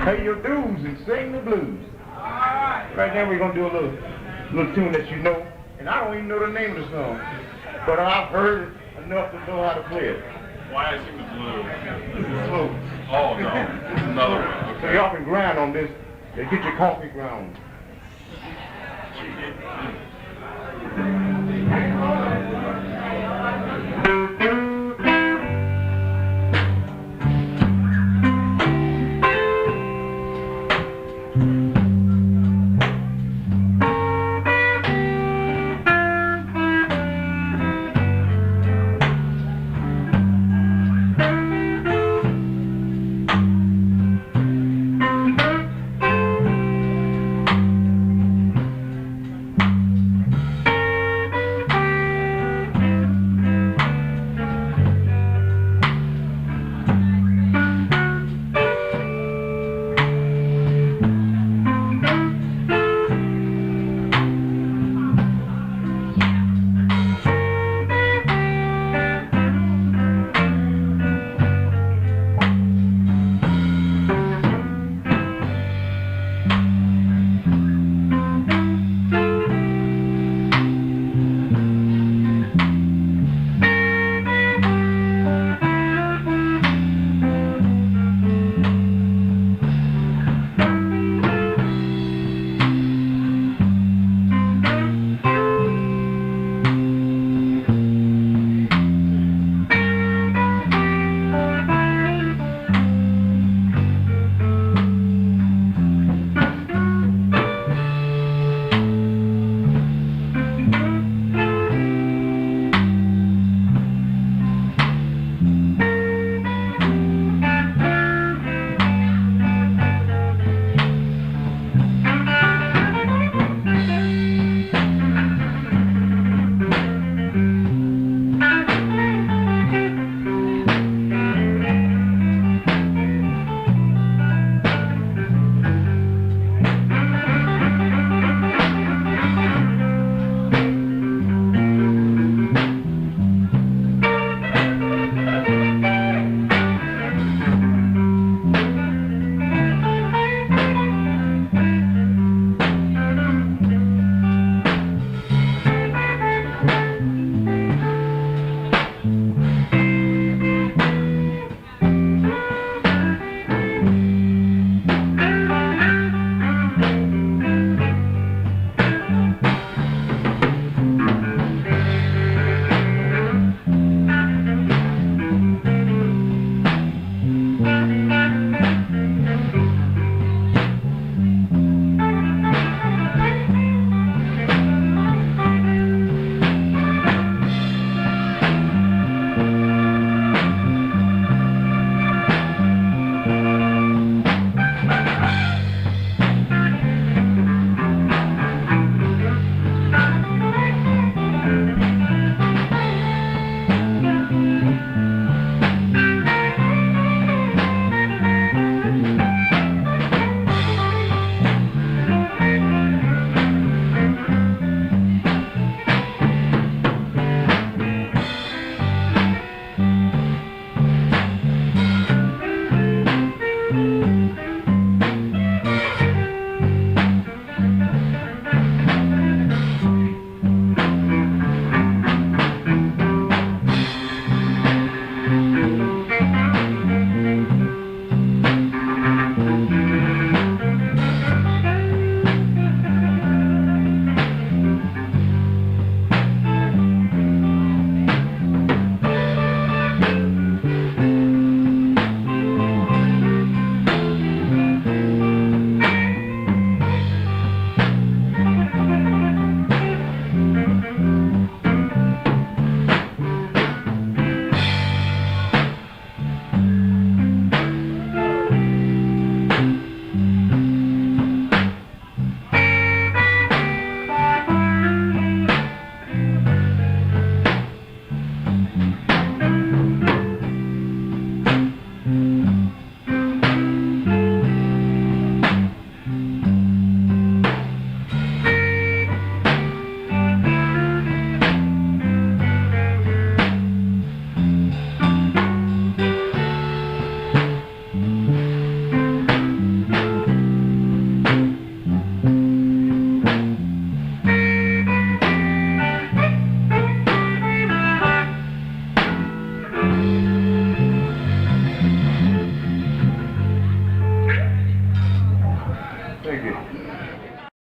Pay your dues and sing the blues. Right now we're gonna do a little tune that you know, and I don't even know the name of the song, but I've heard it enough to know how to play it. Why I sing the blues? This is slow. Oh no, this is another one. Okay. So y'all can grind on this. Get your coffee ground.